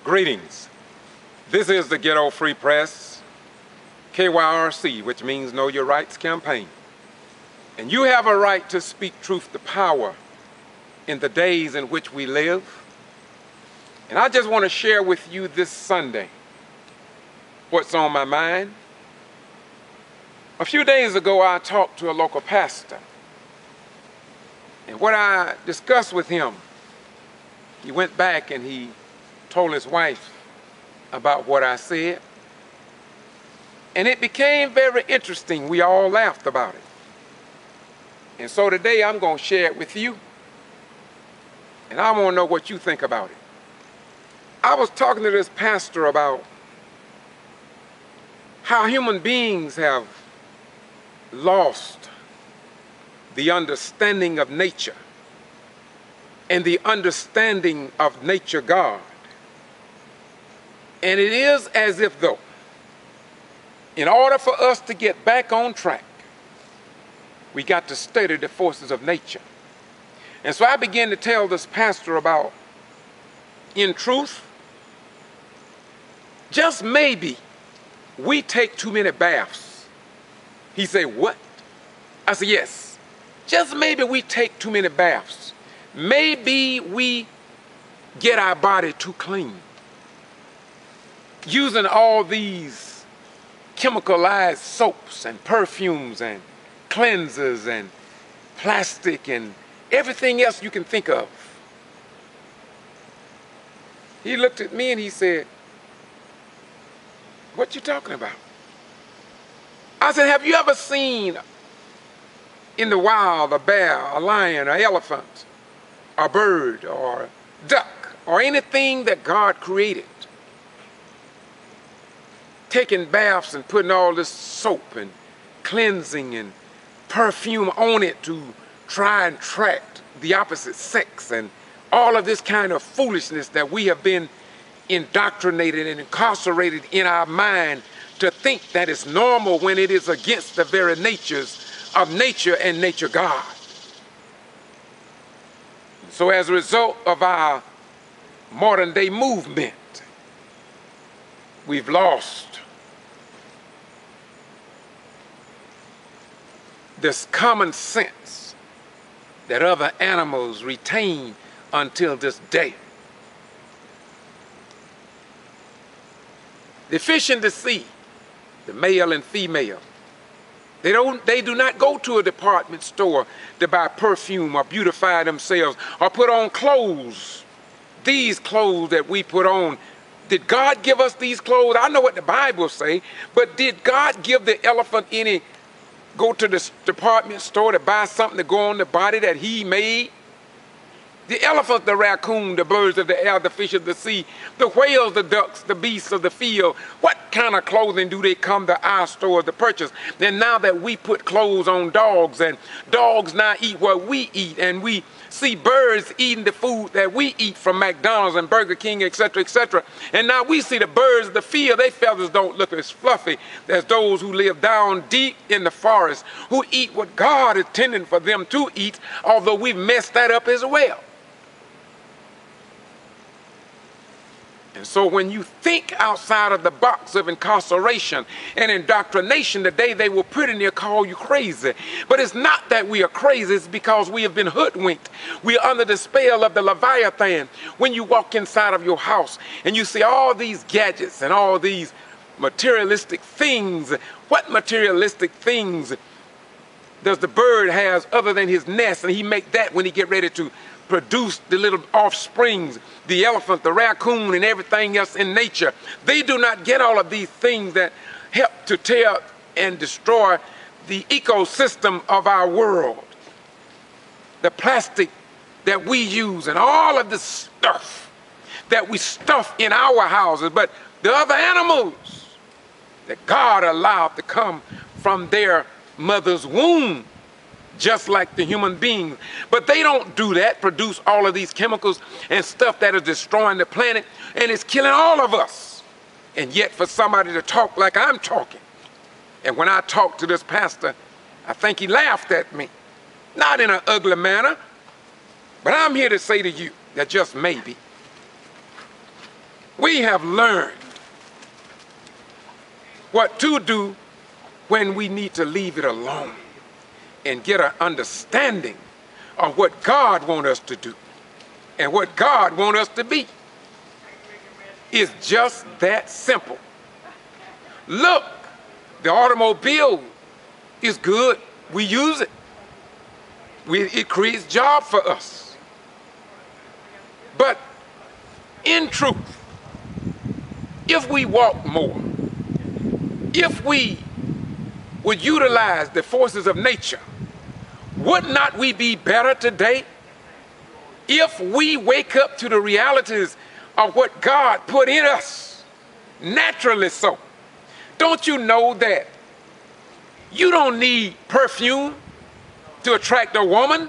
Greetings. This is the Ghetto Free Press, KYRC, which means Know Your Rights campaign. And you have a right to speak truth to power in the days in which we live. And I just want to share with you this Sunday what's on my mind. A few days ago, I talked to a local pastor. And what I discussed with him, he went back and he told his wife about what I said. And it became very interesting. We all laughed about it. And so today I'm going to share it with you. And I want to know what you think about it. I was talking to this pastor about how human beings have lost the understanding of nature and the understanding of nature God. And it is as if though, in order for us to get back on track, we got to study the forces of nature. And so I began to tell this pastor about, in truth, just maybe we take too many baths. He said, what? I said, yes. Just maybe we take too many baths. Maybe we get our body too clean. Using all these chemicalized soaps and perfumes and cleansers and plastic and everything else you can think of. He looked at me and he said, what you talking about? I said, have you ever seen in the wild a bear, a lion, an elephant, a bird, or a duck, or anything that God created, taking baths and putting all this soap and cleansing and perfume on it to try and attract the opposite sex, and all of this kind of foolishness that we have been indoctrinated and incarcerated in our mind to think that it's normal when it is against the very natures of nature and nature God. So as a result of our modern day movement, we've lost this common sense that other animals retain until this day. The fish in the sea, the male and female, they do not go to a department store to buy perfume or beautify themselves or put on clothes. These clothes that we put on, did God give us these clothes? I know what the Bible say, but did God give the elephant any go to the department store to buy something to go on the body that he made? The elephant, the raccoon, the birds of the air, the fish of the sea, the whales, the ducks, the beasts of the field, what kind of clothing do they come to our store to purchase? And now that we put clothes on dogs, and dogs now eat what we eat, and we see birds eating the food that we eat from McDonald's and Burger King, etc., etc. And now we see the birds of the field, their feathers don't look as fluffy as those who live down deep in the forest, who eat what God is intending for them to eat, although we've messed that up as well. And so when you think outside of the box of incarceration and indoctrination, today they will put in there, call you crazy. But it's not that we are crazy, it's because we have been hoodwinked. We are under the spell of the Leviathan. When you walk inside of your house and you see all these gadgets and all these materialistic things, what materialistic things does the bird have other than his nest? And he make that when he get ready to produce the little offsprings, the elephant, the raccoon, and everything else in nature. They do not get all of these things that help to tear and destroy the ecosystem of our world. The plastic that we use and all of the stuff that we stuff in our houses, but the other animals that God allowed to come from their mother's womb, just like the human beings. But they don't do that, produce all of these chemicals and stuff that is destroying the planet, and it's killing all of us. And yet for somebody to talk like I'm talking, and when I talked to this pastor, I think he laughed at me. Not in an ugly manner, but I'm here to say to you that just maybe We have learned what to do when we need to leave it alone and get an understanding of what God wants us to do and what God wants us to be. It's just that simple. Look, the automobile is good. We use it. It creates jobs for us. But in truth, if we walk more, if we would utilize the forces of nature, would not we be better today if we wake up to the realities of what God put in us, naturally so? Don't you know that you don't need perfume to attract a woman?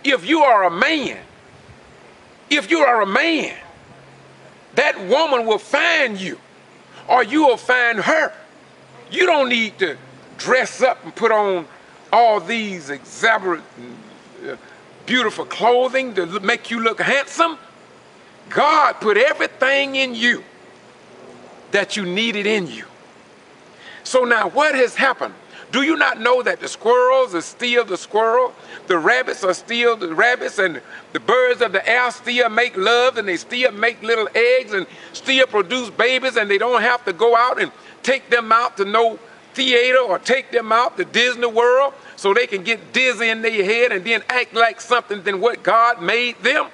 If you are a man, that woman will find you, or you will find her. You don't need to dress up and put on all these exuberant, beautiful clothing to make you look handsome. God put everything in you that you needed in you. So now what has happened? Do you not know that the squirrels are still the squirrel, the rabbits are still the rabbits, and the birds of the air still make love, and they still make little eggs and still produce babies, and they don't have to go out and take them out to no theater or take them out to Disney World so they can get dizzy in their head and then act like something than what God made them?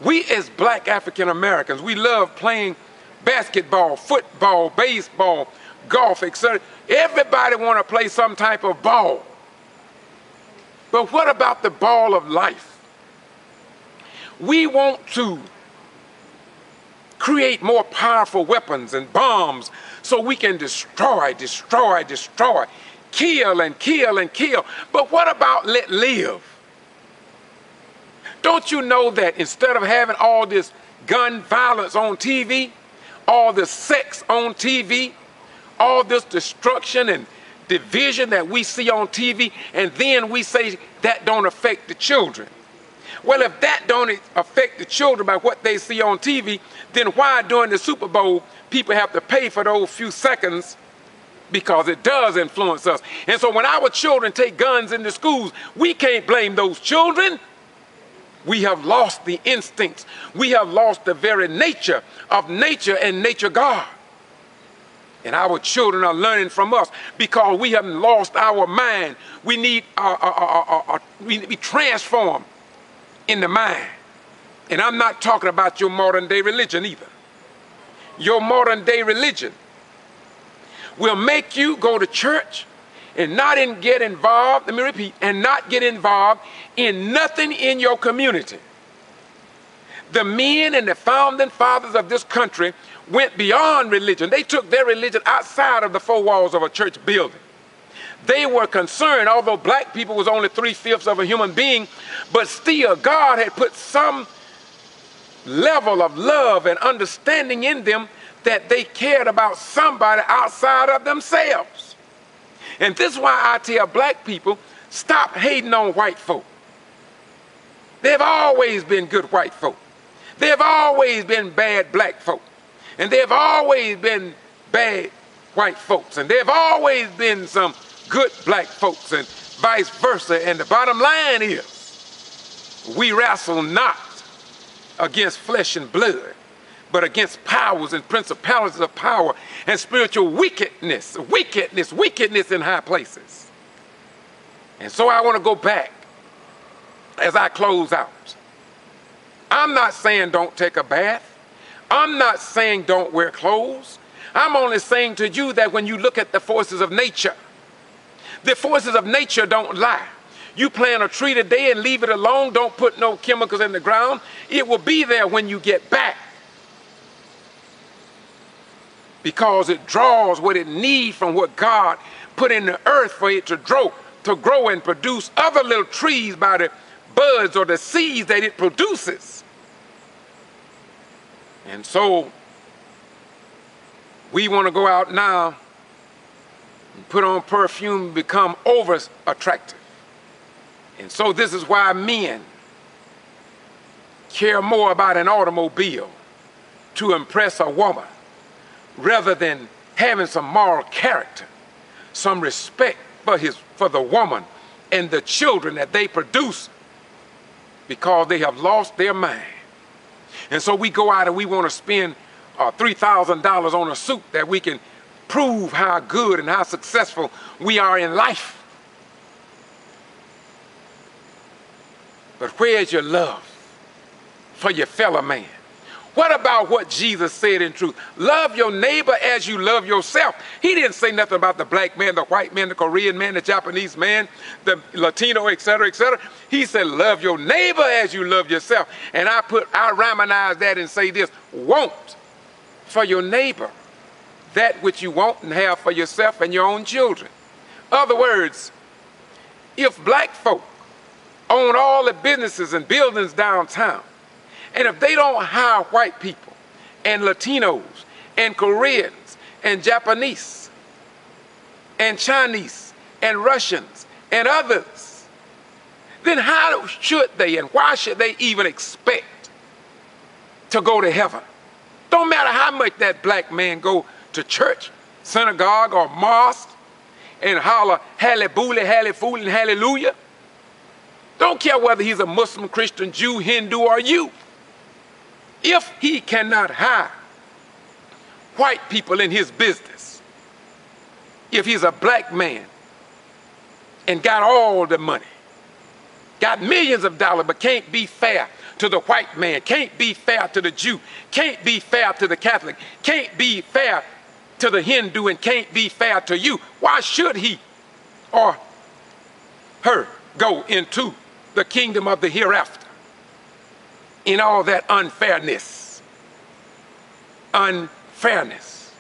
We as black African Americans, we love playing basketball, football, baseball, golf, etc. Everybody want to play some type of ball. But what about the ball of life? We want to create more powerful weapons and bombs so we can destroy, kill and kill and kill. But what about let live? Don't you know that instead of having all this gun violence on TV, all this sex on TV, all this destruction and division that we see on TV, and then we say that don't affect the children? Well, if that don't affect the children by what they see on TV, then why during the Super Bowl people have to pay for those few seconds? Because it does influence us. And so when our children take guns into schools, we can't blame those children. We have lost the instincts. We have lost the very nature of nature and nature God. And our children are learning from us because we haven't lost our mind. We need to be transformed in the mind. And I'm not talking about your modern day religion either. Your modern day religion will make you go to church and not get involved, let me repeat, and not get involved in nothing in your community. The men and the founding fathers of this country went beyond religion. They took their religion outside of the four walls of a church building. They were concerned, although black people was only 3/5 of a human being, but still God had put some level of love and understanding in them that they cared about somebody outside of themselves. And this is why I tell black people, stop hating on white folk. They've always been good white folk. They've always been bad black folk. And they've always been bad white folks. And they've always been some good black folks and vice versa. And the bottom line is, we wrestle not against flesh and blood, but against powers and principalities of power and spiritual wickedness in high places. And so I want to go back as I close out. I'm not saying don't take a bath. I'm not saying don't wear clothes. I'm only saying to you that when you look at the forces of nature, the forces of nature don't lie. You plant a tree today and leave it alone, don't put no chemicals in the ground, it will be there when you get back. Because it draws what it needs from what God put in the earth for it to grow and produce other little trees by the buds or the seeds that it produces. And so we want to go out now and put on perfume and become over attractive. And so this is why men care more about an automobile to impress a woman rather than having some moral character, some respect for the woman and the children that they produce, because they have lost their mind. And so we go out and we want to spend $3,000 on a suit that we can prove how good and how successful we are in life. But where's your love for your fellow man? What about what Jesus said in truth? Love your neighbor as you love yourself. He didn't say nothing about the black man, the white man, the Korean man, the Japanese man, the Latino, etc., etc. He said, love your neighbor as you love yourself. And I rhymanize that and say this: want for your neighbor that which you want and have for yourself and your own children. Other words, if black folk own all the businesses and buildings downtown, and if they don't hire white people and Latinos and Koreans and Japanese and Chinese and Russians and others, then how should they and why should they even expect to go to heaven? Don't matter how much that black man go to church, synagogue, or mosque and holler hallelujah, hallelujah, hallelujah. Don't care whether he's a Muslim, Christian, Jew, Hindu, or you. If he cannot hire white people in his business, if he's a black man and got all the money, got millions of dollars, but can't be fair to the white man, can't be fair to the Jew, can't be fair to the Catholic, can't be fair to the Hindu, and can't be fair to you, why should he or her go into the kingdom of the hereafter in all that unfairness? Unfairness.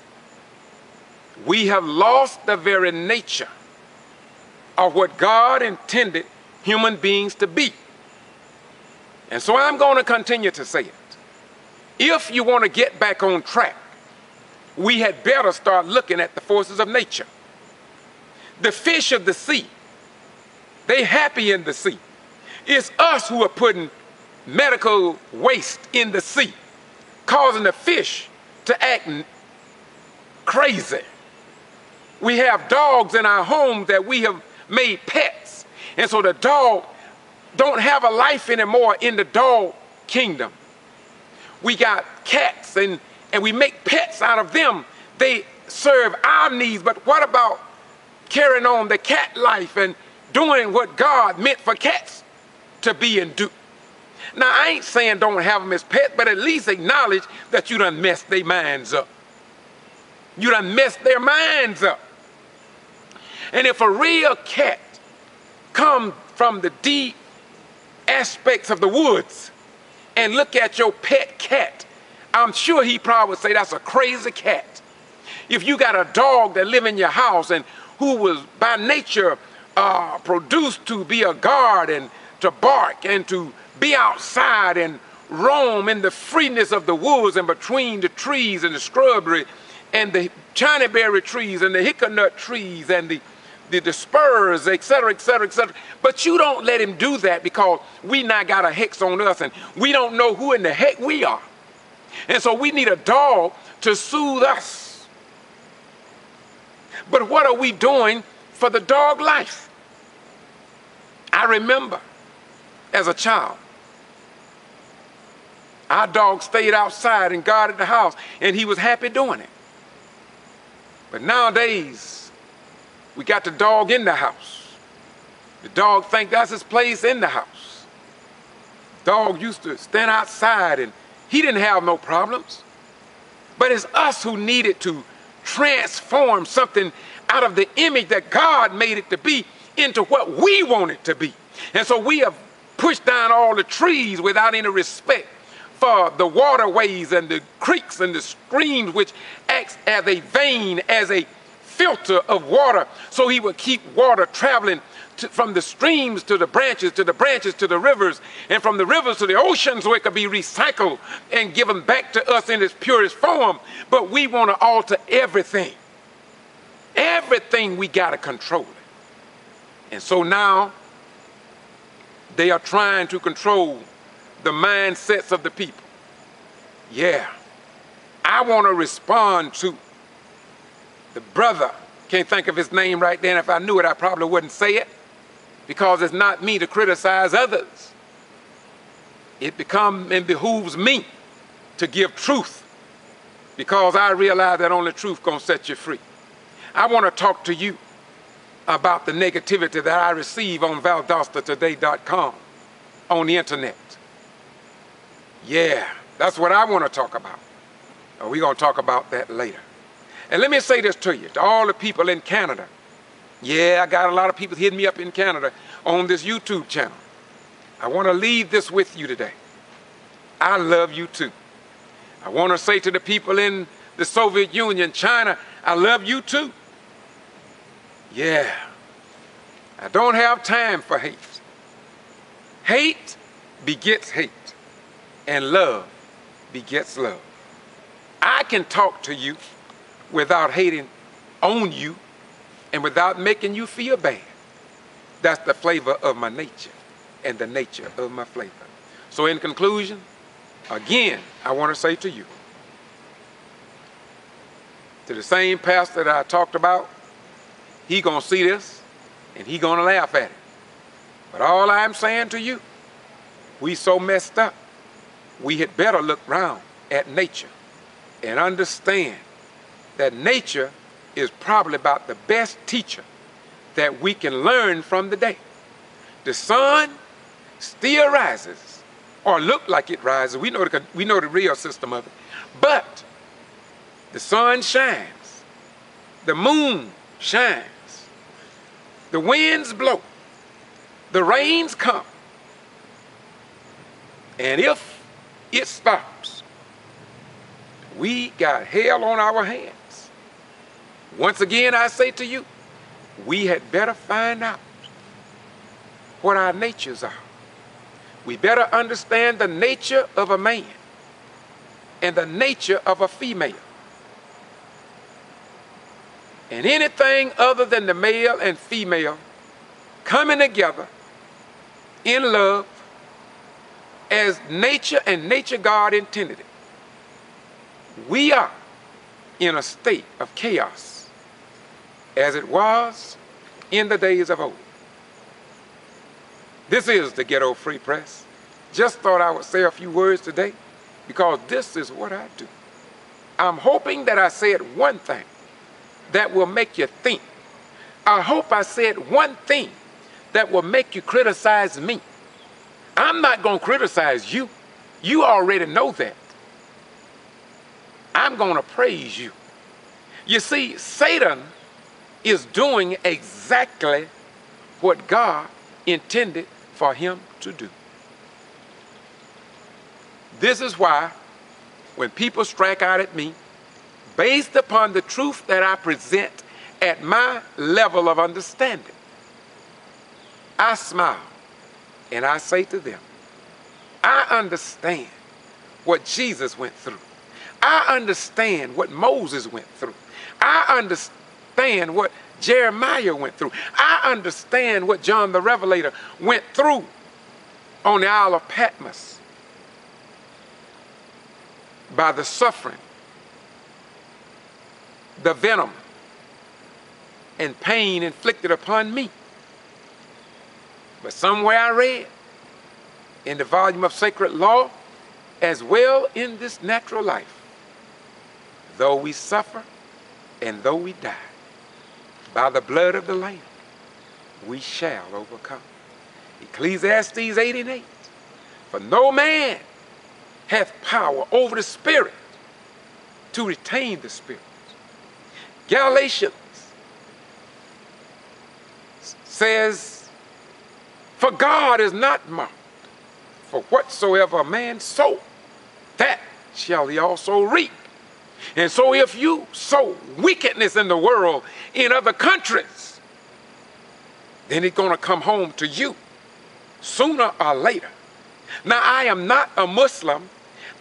We have lost the very nature of what God intended human beings to be. And so I'm going to continue to say it. If you want to get back on track, we had better start looking at the forces of nature. The fish of the sea, they happy in the sea. It's us who are putting medical waste in the sea, causing the fish to act crazy. We have dogs in our homes that we have made pets, and so the dog don't have a life anymore in the dog kingdom. We got cats and we make pets out of them. They serve our needs, but what about carrying on the cat life and doing what God meant for cats to be and do? Now, I ain't saying don't have them as pets, but at least acknowledge that you done messed their minds up. You done messed their minds up. And if a real cat comes from the deep aspects of the woods and look at your pet cat, I'm sure he probably would say that's a crazy cat. If you got a dog that live in your house and who was by nature produced to be a guard and to bark and to be outside and roam in the freeness of the woods and between the trees and the shrubbery and the China berry trees and the hickory trees and the spurs, etc., etc., etc. But you don't let him do that because we now got a hex on us and we don't know who in the heck we are. And so we need a dog to soothe us. But what are we doing for the dog life? I remember as a child, our dog stayed outside and guarded the house, and he was happy doing it. But nowadays, we got the dog in the house. The dog think that's his place in the house. Dog used to stand outside and he didn't have no problems. But it's us who needed to transform something out of the image that God made it to be into what we want it to be. And so we have pushed down all the trees without any respect for the waterways and the creeks and the streams, which acts as a vein, as a filter of water, so he would keep water traveling from the streams to the branches, to the branches to the rivers, and from the rivers to the oceans, so it could be recycled and given back to us in its purest form. But we want to alter everything. Everything we got to control it. And so now they are trying to control the mindsets of the people. Yeah, I want to respond to the brother. Can't think of his name right then. If I knew it, I probably wouldn't say it, because it's not me to criticize others. It behooves me to give truth, because I realize that only truth gonna set you free. I want to talk to you about the negativity that I receive on valdostertoday.com on the internet. Yeah, that's what I want to talk about. We're going to talk about that later. And let me say this to you, to all the people in Canada. Yeah, I got a lot of people hitting me up in Canada on this YouTube channel. I want to leave this with you today. I love you too. I want to say to the people in the Soviet Union, China, I love you too. Yeah, I don't have time for hate. Hate begets hate, and love begets love. I can talk to you without hating on you and without making you feel bad. That's the flavor of my nature and the nature of my flavor. So in conclusion, again, I want to say to you, to the same pastor that I talked about, he gonna see this and he gonna laugh at it. But all I'm saying to you, we so messed up, we had better look round at nature and understand that nature is probably about the best teacher that we can learn from the day. The sun still rises, or look like it rises. We know the real system of it. But the sun shines, the moon shines, the winds blow, the rains come, and if it stops, we got hell on our hands. Once again, I say to you, we had better find out what our natures are. We better understand the nature of a man and the nature of a female. And anything other than the male and female coming together in love as nature and nature God intended it, we are in a state of chaos as it was in the days of old. This is the Ghetto Free Press. Just thought I would say a few words today because this is what I do. I'm hoping that I said one thing that will make you think. I hope I said one thing that will make you criticize me. I'm not going to criticize you. You already know that. I'm going to praise you. You see, Satan is doing exactly what God intended for him to do. This is why when people strike out at me, based upon the truth that I present at my level of understanding, I smile and I say to them, I understand what Jesus went through. I understand what Moses went through. I understand what Jeremiah went through. I understand what John the Revelator went through on the Isle of Patmos by the suffering, the venom, and pain inflicted upon me. But somewhere I read in the volume of Sacred Law, as well in this natural life, though we suffer and though we die, by the blood of the Lamb, we shall overcome. Ecclesiastes 8:8. For no man hath power over the spirit to retain the spirit. Galatians says, for God is not mocked, for whatsoever a man sow, that shall he also reap. And so if you sow wickedness in the world in other countries, then it's going to come home to you sooner or later. Now, I am not a Muslim.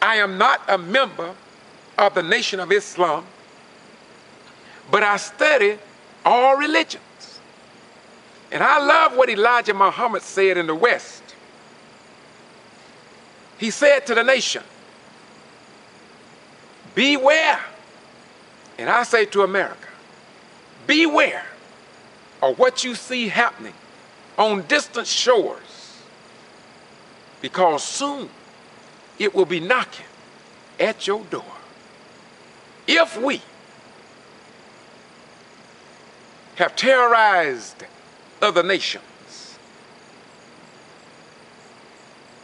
I am not a member of the Nation of Islam, but I study all religions. And I love what Elijah Muhammad said in the West. He said to the nation, Beware, and I say to America, beware of what you see happening on distant shores, because soon it will be knocking at your door. If we have terrorized other nations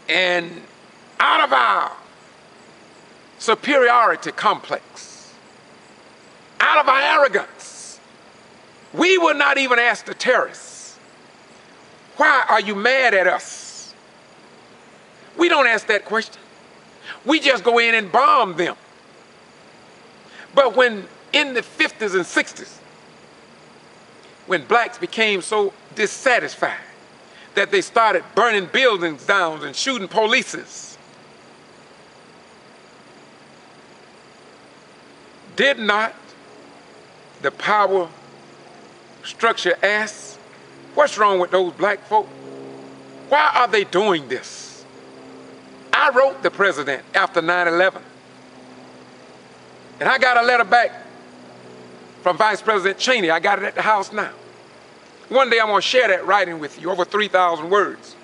and out of our superiority complex, out of our arrogance, we will not even ask the terrorists, why are you mad at us? We don't ask that question. We just go in and bomb them. But when in the 50s and 60s, when blacks became so dissatisfied that they started burning buildings down and shooting polices, did not the power structure ask, what's wrong with those black folk? Why are they doing this? I wrote the president after 9/11. And I got a letter back from Vice President Cheney. I got it at the house now. One day I'm going to share that writing with you, over 3,000 words.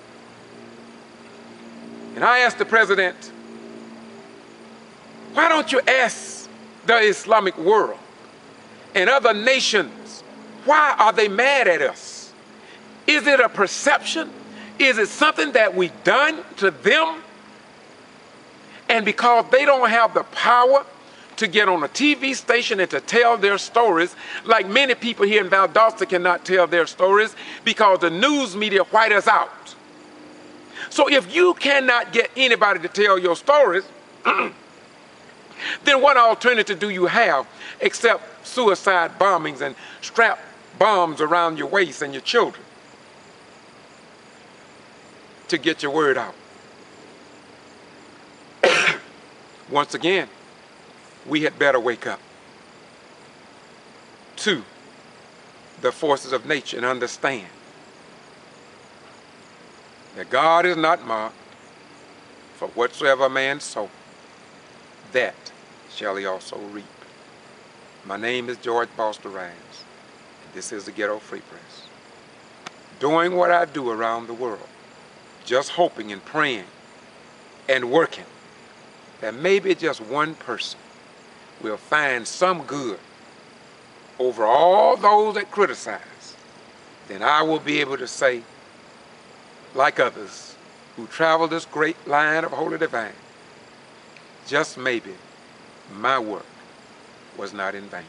And I asked the president, why don't you ask the Islamic world and other nations, why are they mad at us? Is it a perception? Is it something that we've done to them? And because they don't have the power to get on a TV station and to tell their stories, like many people here in Valdosta cannot tell their stories because the news media white us out. So if you cannot get anybody to tell your stories, then what alternative do you have except suicide bombings and strap bombs around your waist and your children to get your word out? Once again, we had better wake up to the forces of nature and understand that God is not mocked, for whatsoever a man sow, that shall he also reap. My name is George Boston Rhynes, and this is the Ghetto Free Press. Doing what I do around the world, just hoping and praying and working that maybe just one person will find some good over all those that criticize, then I will be able to say, like others who travel this great line of Holy Divine, just maybe my work was not in vain.